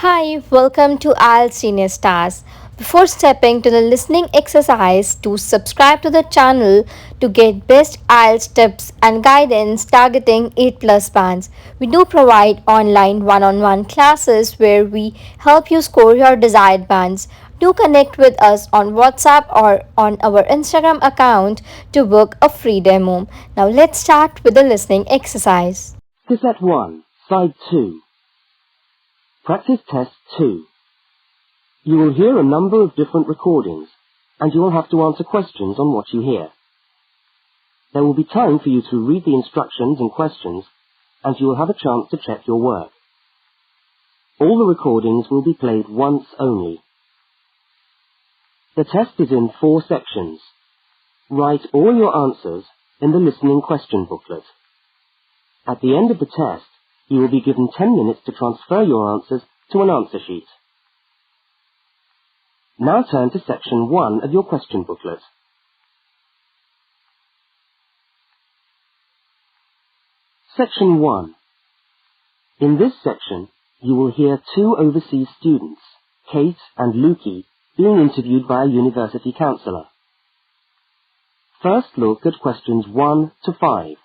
Hi, welcome to Ielts Senior Stars. Before stepping to the listening exercise, to subscribe to the channel to get best Ielts tips and guidance targeting 8 plus bands. We do provide online one-on-one classes where we help you score your desired bands. Do connect with us on WhatsApp or on our Instagram account to book a free demo. Now let's start with the listening exercise. Cassette 1, Side 2. Practice Test 2. You will hear a number of different recordings, and you will have to answer questions on what you hear. There will be time for you to read the instructions and questions, and you will have a chance to check your work. All the recordings will be played once only. The test is in 4 sections. Write all your answers in the listening question booklet. At the end of the test, you will be given 10 minutes to transfer your answers to an answer sheet. Now turn to section 1 of your question booklet. Section 1. In this section, you will hear 2 overseas students, Kate and Lukey, being interviewed by a university counsellor. First look at questions 1 to 5.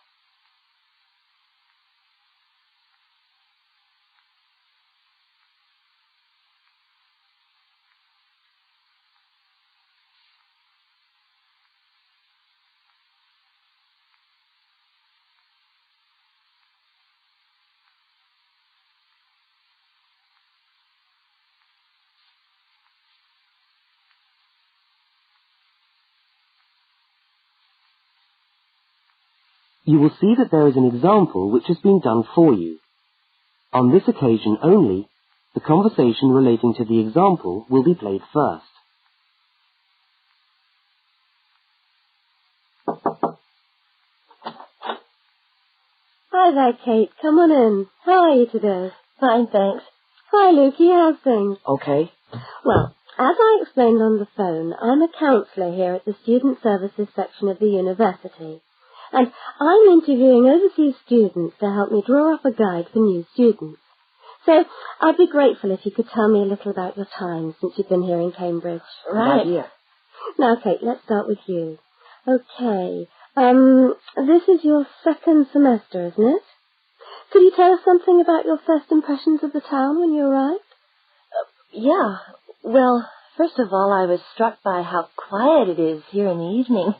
You will see that there is an example which has been done for you. On this occasion only, the conversation relating to the example will be played first. Hi there, Kate. Come on in. How are you today? Fine, thanks. Hi, Lukey. How's things? Okay. Well, as I explained on the phone, I'm a counsellor here at the Student Services section of the university. And I'm interviewing overseas students to help me draw up a guide for new students. So I'd be grateful if you could tell me a little about your time since you've been here in Cambridge. Right. Idea. Now, Kate, let's start with you. Okay. This is your second semester, isn't it? Could you tell us something about your first impressions of the town when you arrived? Yeah. Well, first of all, I was struck by how quiet it is here in the evening.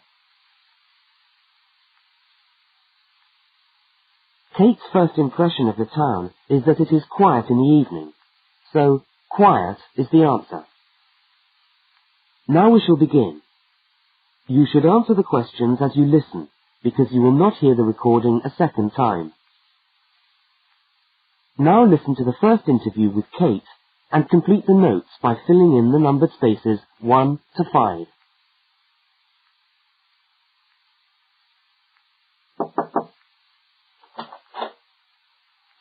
Kate's first impression of the town is that it is quiet in the evening. So, quiet is the answer. Now we shall begin. You should answer the questions as you listen, because you will not hear the recording a second time. Now listen to the first interview with Kate and complete the notes by filling in the numbered spaces 1 to 5.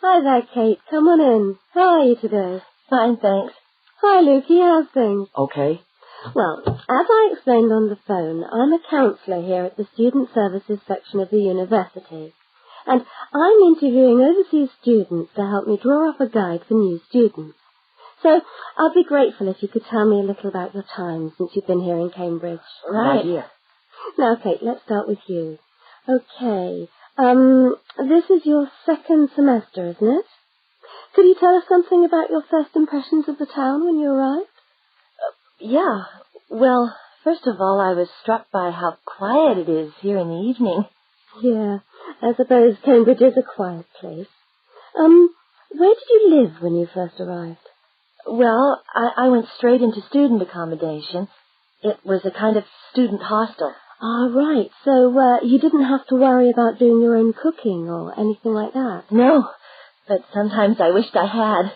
Hi there, Kate. Come on in. How are you today? Fine, thanks. Hi, Lukey. How's things? Okay. Well, as I explained on the phone, I'm a counsellor here at the Student Services section of the university. And I'm interviewing overseas students to help me draw up a guide for new students. So I'd be grateful if you could tell me a little about your time since you've been here in Cambridge. Right. Idea. Now, Kate, let's start with you. Okay. This is your second semester, isn't it? Could you tell us something about your first impressions of the town when you arrived? Yeah. Well, first of all, I was struck by how quiet it is here in the evening. Yeah, I suppose Cambridge is a quiet place. Where did you live when you first arrived? Well, I went straight into student accommodation. It was a kind of student hostel. Ah, right. So, you didn't have to worry about doing your own cooking or anything like that? No, but sometimes I wished I had.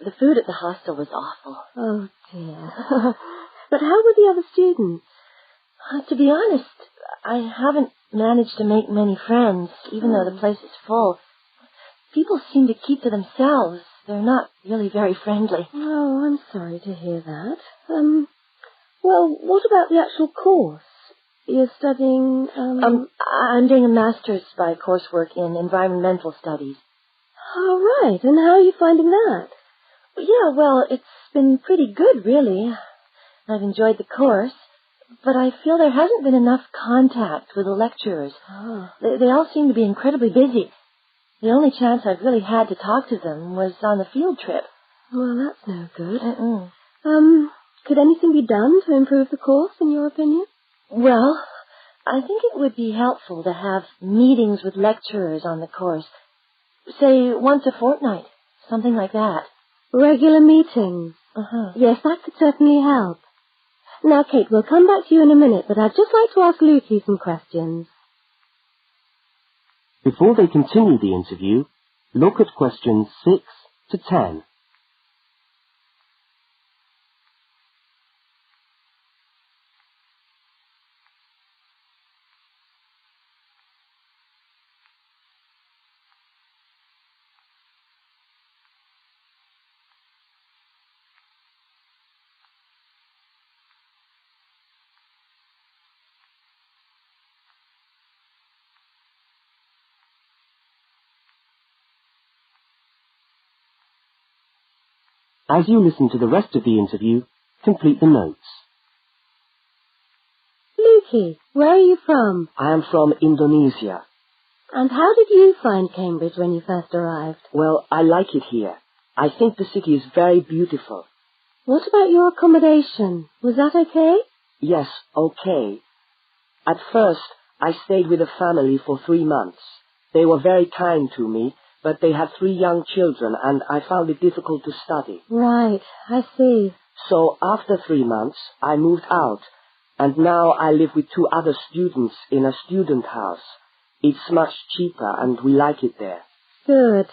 The food at the hostel was awful. Oh, dear. But how were the other students? To be honest, I haven't managed to make many friends, even though the place is full. People seem to keep to themselves. They're not really very friendly. Oh, I'm sorry to hear that. Well, what about the actual course? You're studying, I'm doing a master's by coursework in environmental studies. Oh, right. And how are you finding that? Yeah, well, it's been pretty good, really. I've enjoyed the course, but I feel there hasn't been enough contact with the lecturers. Oh. They all seem to be incredibly busy. The only chance I've really had to talk to them was on the field trip. Well, that's no good. Mm-mm. Could anything be done to improve the course, in your opinion? Well, I think it would be helpful to have meetings with lecturers on the course. Say, once a fortnight. Something like that. Regular meetings. Uh-huh. Yes, that could certainly help. Now, Kate, we'll come back to you in a minute, but I'd just like to ask Lukey some questions. Before they continue the interview, look at questions 6 to 10. As you listen to the rest of the interview, complete the notes. Lukey, where are you from? I am from Indonesia. And how did you find Cambridge when you first arrived? Well, I like it here. I think the city is very beautiful. What about your accommodation? Was that okay? Yes, okay. At first, I stayed with a family for 3 months. They were very kind to me, but they had 3 young children and I found it difficult to study. Right, I see. So after 3 months, I moved out, and now I live with 2 other students in a student house. It's much cheaper and we like it there. Good.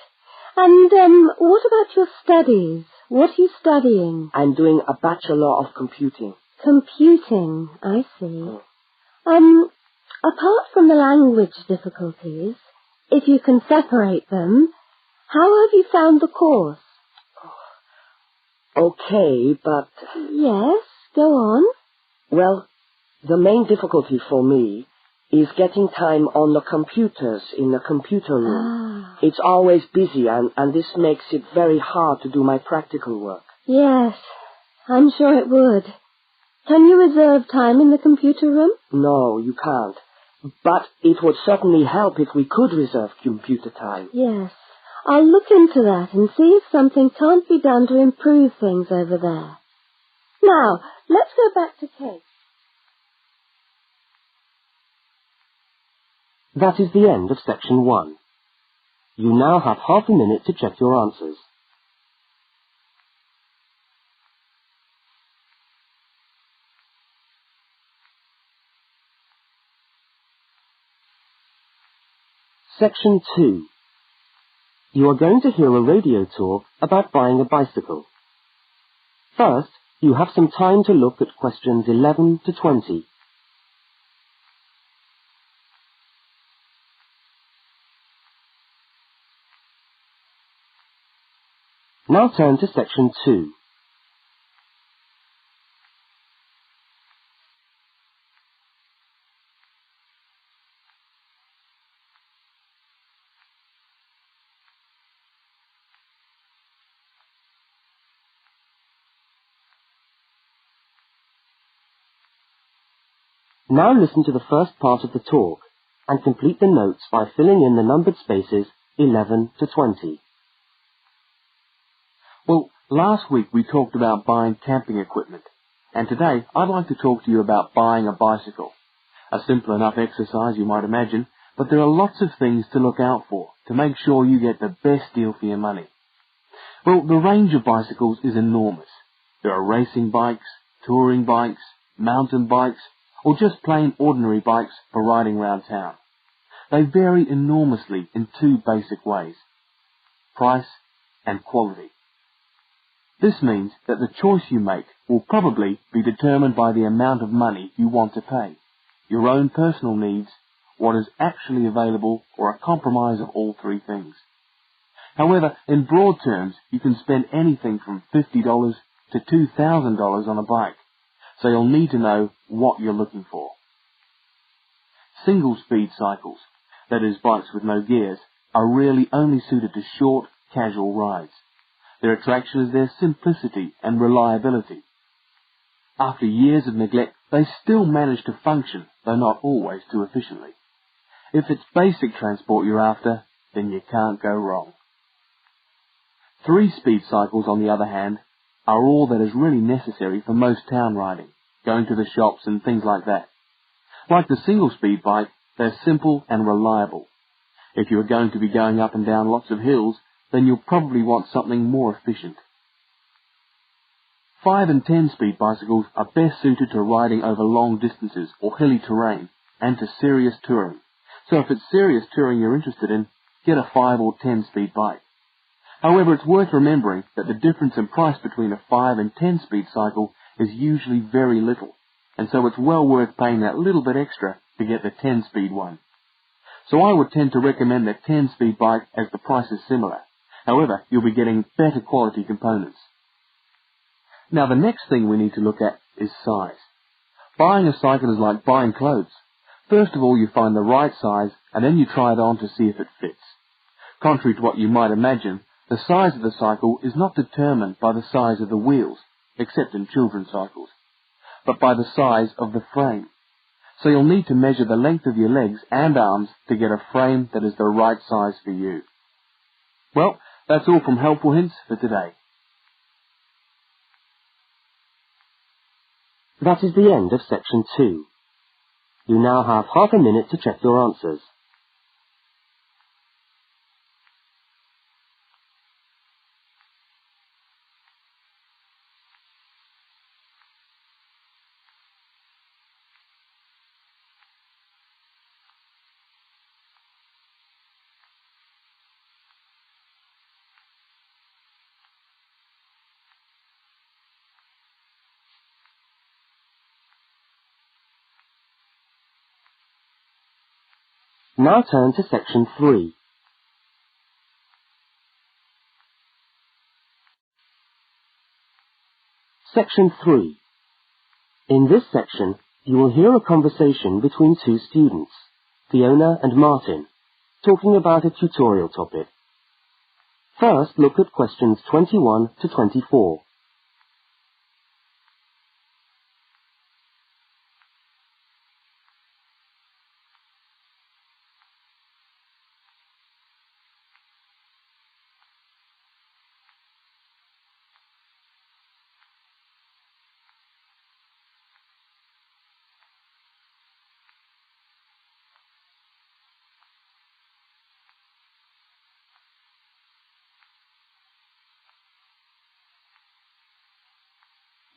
And, what about your studies? What are you studying? I'm doing a Bachelor of Computing. Computing, I see. Apart from the language difficulties, if you can separate them, how have you found the course? Okay, but... Yes, go on. Well, the main difficulty for me is getting time on the computers in the computer room. It's always busy and this makes it very hard to do my practical work. Yes, I'm sure it would. Can you reserve time in the computer room? No, you can't. But it would certainly help if we could reserve computer time. Yes, I'll look into that and see if something can't be done to improve things over there. Now, let's go back to Kate. That is the end of section 1. You now have half a minute to check your answers. Section 2. You are going to hear a radio talk about buying a bicycle. First, you have some time to look at questions 11 to 20. Now turn to section 2. Now listen to the first part of the talk and complete the notes by filling in the numbered spaces 11 to 20. Well, last week we talked about buying camping equipment, and today I'd like to talk to you about buying a bicycle. A simple enough exercise, you might imagine, but there are lots of things to look out for to make sure you get the best deal for your money. Well, the range of bicycles is enormous. There are racing bikes, touring bikes, mountain bikes, or just plain ordinary bikes for riding around town. They vary enormously in 2 basic ways: price and quality. This means that the choice you make will probably be determined by the amount of money you want to pay, your own personal needs, what is actually available, or a compromise of all 3 things. However, in broad terms, you can spend anything from $50 to $2,000 on a bike, so you'll need to know what you're looking for. Single-speed cycles, that is bikes with no gears, are really only suited to short, casual rides. Their attraction is their simplicity and reliability. After years of neglect, they still manage to function, though not always too efficiently. If it's basic transport you're after, then you can't go wrong. 3-speed cycles, on the other hand, are all that is really necessary for most town riding, going to the shops and things like that. Like the single-speed bike, they're simple and reliable. If you are going to be going up and down lots of hills, then you'll probably want something more efficient. 5 and 10-speed bicycles are best suited to riding over long distances or hilly terrain and to serious touring. So if it's serious touring you're interested in, get a 5 or 10-speed bike. However, it's worth remembering that the difference in price between a 5 and 10-speed cycle is usually very little, and so it's well worth paying that little bit extra to get the 10-speed one. So I would tend to recommend the 10-speed bike as the price is similar. However, you'll be getting better quality components. Now the next thing we need to look at is size. Buying a cycle is like buying clothes. First of all, you find the right size, and then you try it on to see if it fits. Contrary to what you might imagine, the size of the cycle is not determined by the size of the wheels, except in children's cycles, but by the size of the frame. So you'll need to measure the length of your legs and arms to get a frame that is the right size for you. Well, that's all from Helpful Hints for today. That is the end of section 2. You now have half a minute to check your answers. Now turn to section 3. Section 3. In this section, you will hear a conversation between 2 students, Fiona and Martin, talking about a tutorial topic. First, look at questions 21 to 24.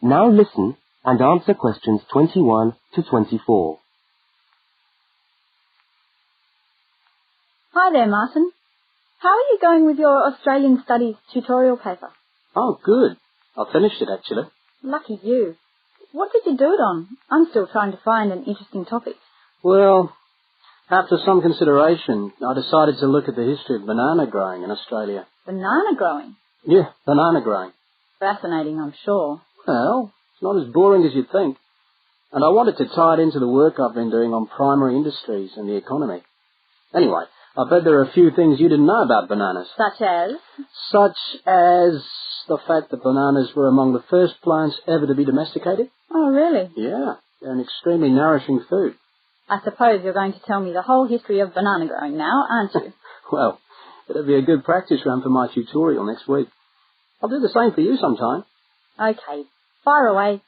Now listen and answer questions 21 to 24. Hi there, Martin. How are you going with your Australian Studies tutorial paper? Oh, good. I finished it, actually. Lucky you. What did you do it on? I'm still trying to find an interesting topic. Well, after some consideration, I decided to look at the history of banana growing in Australia. Banana growing? Yeah, banana growing. Fascinating, I'm sure. Well, it's not as boring as you'd think. And I wanted to tie it into the work I've been doing on primary industries and the economy. Anyway, I bet there are a few things you didn't know about bananas. Such as? Such as the fact that bananas were among the first plants ever to be domesticated. Oh, really? Yeah, they're an extremely nourishing food. I suppose you're going to tell me the whole history of banana growing now, aren't you? Well, it'll be a good practice run for my tutorial next week. I'll do the same for you sometime. Okay, fire away.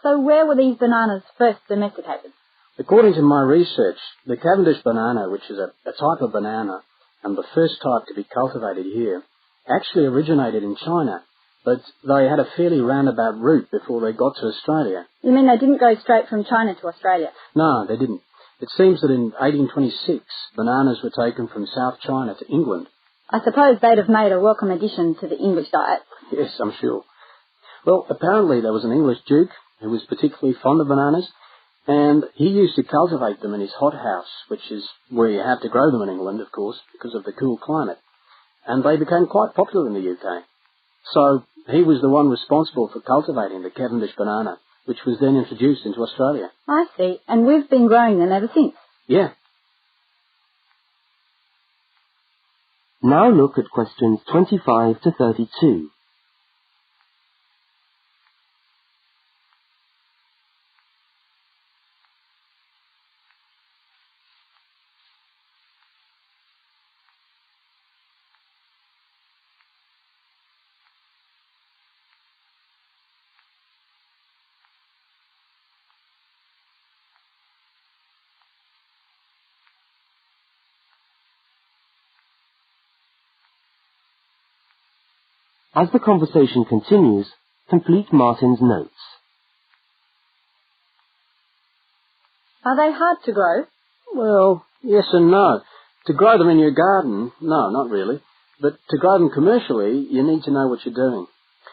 So where were these bananas first domesticated? According to my research, the Cavendish banana, which is a type of banana, and the first type to be cultivated here, actually originated in China, but they had a fairly roundabout route before they got to Australia. You mean they didn't go straight from China to Australia? No, they didn't. It seems that in 1826, bananas were taken from South China to England. I suppose they'd have made a welcome addition to the English diet. Yes, I'm sure. Well, apparently there was an English duke who was particularly fond of bananas, and he used to cultivate them in his hothouse, which is where you have to grow them in England, of course, because of the cool climate. And they became quite popular in the UK. So he was the one responsible for cultivating the Cavendish banana, which was then introduced into Australia. I see, and we've been growing them ever since. Yeah. Now look at questions 25 to 32. As the conversation continues, complete Martin's notes. Are they hard to grow? Well, yes and no. To grow them in your garden, no, not really. But to grow them commercially, you need to know what you're doing.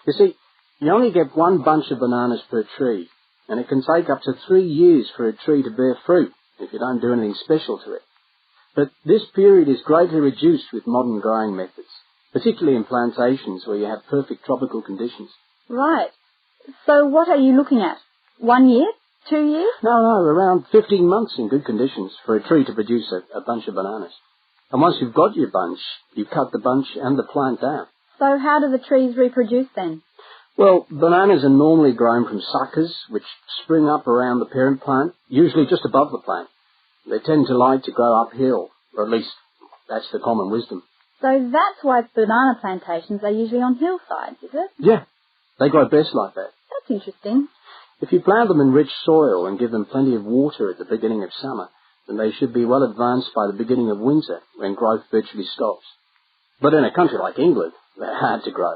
You see, you only get one bunch of bananas per tree, and it can take up to 3 years for a tree to bear fruit if you don't do anything special to it. But this period is greatly reduced with modern growing methods, particularly in plantations where you have perfect tropical conditions. Right. So what are you looking at? 1 year? 2 years? No, around 15 months in good conditions for a tree to produce a bunch of bananas. And once you've got your bunch, you cut the bunch and the plant down. So how do the trees reproduce then? Well, bananas are normally grown from suckers, which spring up around the parent plant, usually just above the plant. They tend to like to grow uphill, or at least that's the common wisdom. So that's why banana plantations are usually on hillsides, is it? Yeah, they grow best like that. That's interesting. If you plant them in rich soil and give them plenty of water at the beginning of summer, then they should be well advanced by the beginning of winter, when growth virtually stops. But in a country like England, they're hard to grow.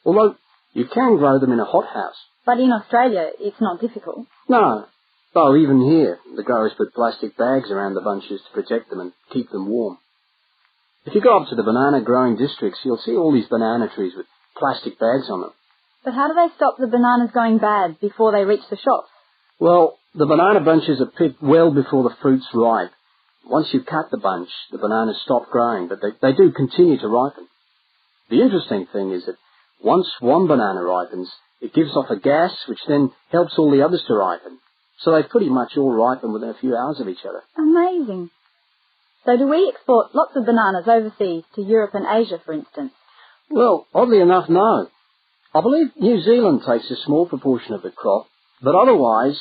Although you can grow them in a hothouse. But in Australia, it's not difficult. No. Though even here, the growers put plastic bags around the bunches to protect them and keep them warm. If you go up to the banana growing districts, you'll see all these banana trees with plastic bags on them. But how do they stop the bananas going bad before they reach the shops? Well, the banana bunches are picked well before the fruit's ripe. Once you cut the bunch, the bananas stop growing, but they do continue to ripen. The interesting thing is that once one banana ripens, it gives off a gas which then helps all the others to ripen. So they pretty much all ripen within a few hours of each other. Amazing. So do we export lots of bananas overseas to Europe and Asia, for instance? Well, oddly enough, no. I believe New Zealand takes a small proportion of the crop, but otherwise,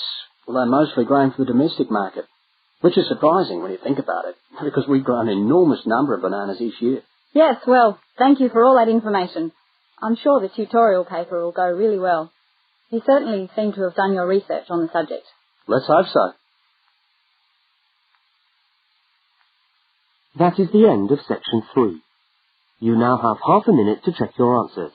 well, they're mostly grown for the domestic market, which is surprising when you think about it, because we grow an enormous number of bananas each year. Yes, well, thank you for all that information. I'm sure the tutorial paper will go really well. You certainly seem to have done your research on the subject. Let's hope so. That is the end of section 3. You now have half a minute to check your answers.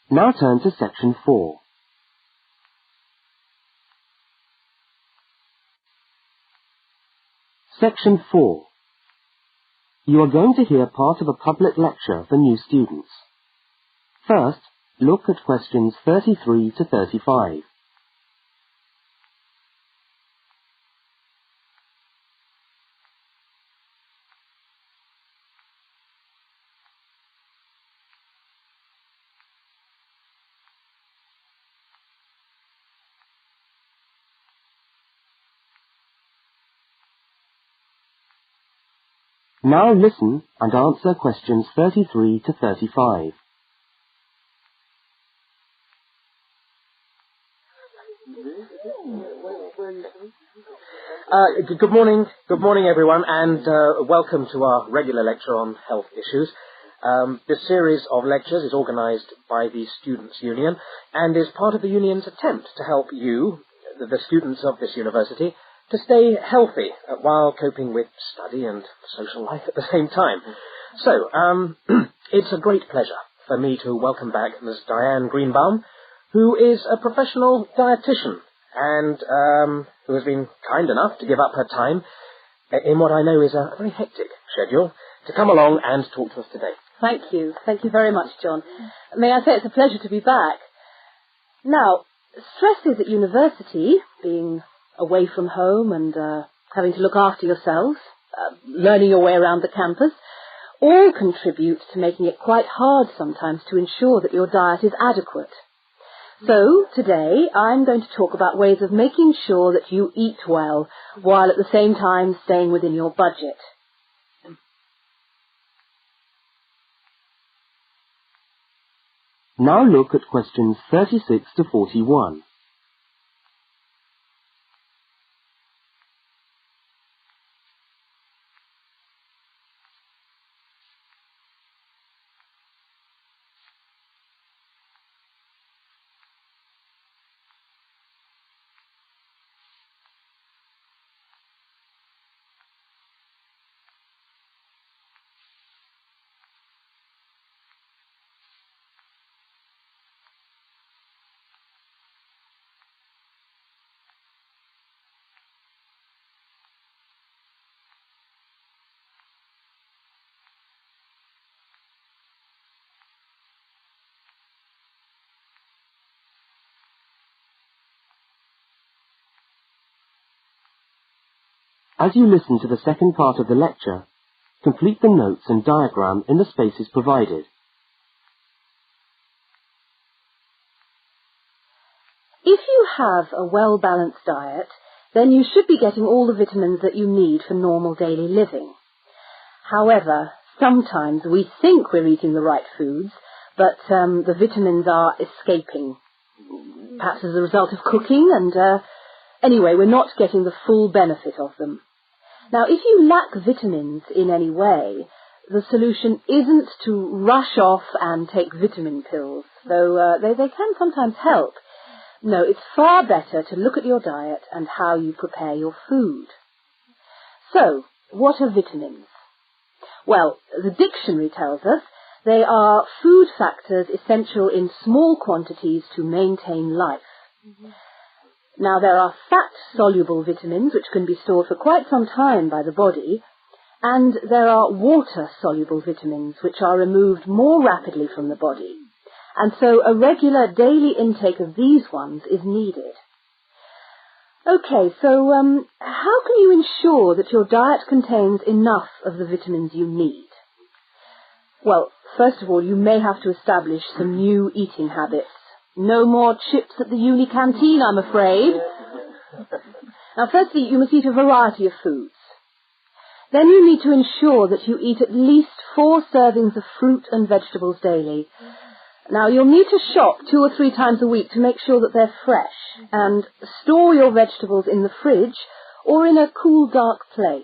Now turn to section 4. Section 4. You are going to hear part of a public lecture for new students. First, look at questions 33 to 35. Now listen and answer questions 33 to 35. Good morning everyone, and welcome to our regular lecture on health issues. This series of lectures is organised by the Students' Union and is part of the Union's attempt to help you, the students of this university, to stay healthy while coping with study and social life at the same time. So, it's a great pleasure for me to welcome back Ms. Diane Greenbaum, who is a professional dietitian and who has been kind enough to give up her time in what I know is a very hectic schedule to come along and talk to us today. Thank you. Thank you very much, John. May I say it's a pleasure to be back. Now, stresses at university, being away from home and having to look after yourselves, learning your way around the campus, all contribute to making it quite hard sometimes to ensure that your diet is adequate. So, today, I'm going to talk about ways of making sure that you eat well, while at the same time staying within your budget. Now look at questions 36 to 41. As you listen to the second part of the lecture, complete the notes and diagram in the spaces provided. If you have a well-balanced diet, then you should be getting all the vitamins that you need for normal daily living. However, sometimes we think we're eating the right foods, but the vitamins are escaping, perhaps as a result of cooking, and anyway, we're not getting the full benefit of them. Now, if you lack vitamins in any way, the solution isn't to rush off and take vitamin pills, though they can sometimes help. No, it's far better to look at your diet and how you prepare your food. So, what are vitamins? Well, the dictionary tells us they are food factors essential in small quantities to maintain life. Now, there are fat-soluble vitamins which can be stored for quite some time by the body, and there are water-soluble vitamins which are removed more rapidly from the body. And so a regular daily intake of these ones is needed. Okay, so how can you ensure that your diet contains enough of the vitamins you need? Well, first of all, you may have to establish some new eating habits. No more chips at the uni canteen, I'm afraid. Now, firstly, you must eat a variety of foods. Then you need to ensure that you eat at least 4 servings of fruit and vegetables daily. Now, you'll need to shop 2 or 3 times a week to make sure that they're fresh, and store your vegetables in the fridge or in a cool, dark place.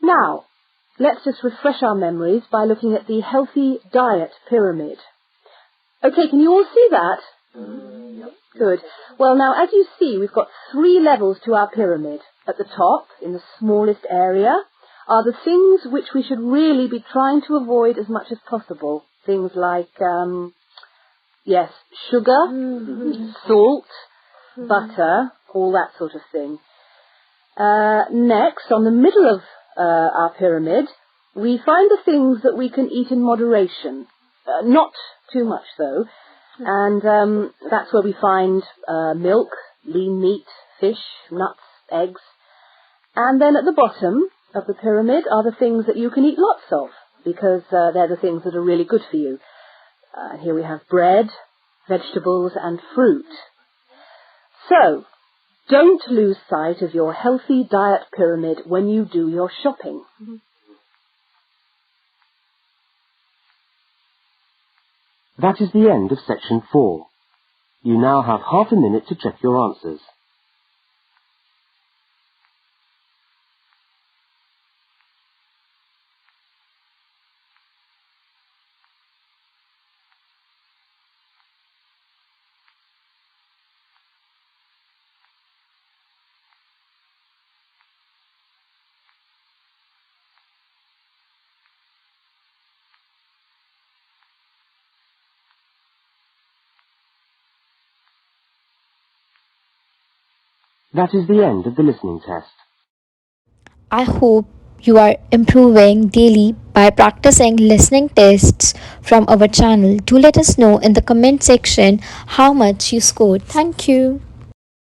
Now, let's just refresh our memories by looking at the healthy diet pyramid. Okay, can you all see that? Good. Well, now, as you see, we've got 3 levels to our pyramid. At the top, in the smallest area, are the things which we should really be trying to avoid as much as possible. Things like, sugar, salt, butter, all that sort of thing. Next, on the middle of our pyramid, we find the things that we can eat in moderation. Not too much, though. And that's where we find milk, lean meat, fish, nuts, eggs. And then at the bottom of the pyramid are the things that you can eat lots of, because they're the things that are really good for you. Here we have bread, vegetables, and fruit. So, don't lose sight of your healthy diet pyramid when you do your shopping. That is the end of section 4. You now have half a minute to check your answers. That is the end of the listening test. I hope you are improving daily by practicing listening tests from our channel. Do let us know in the comment section how much you scored. Thank you.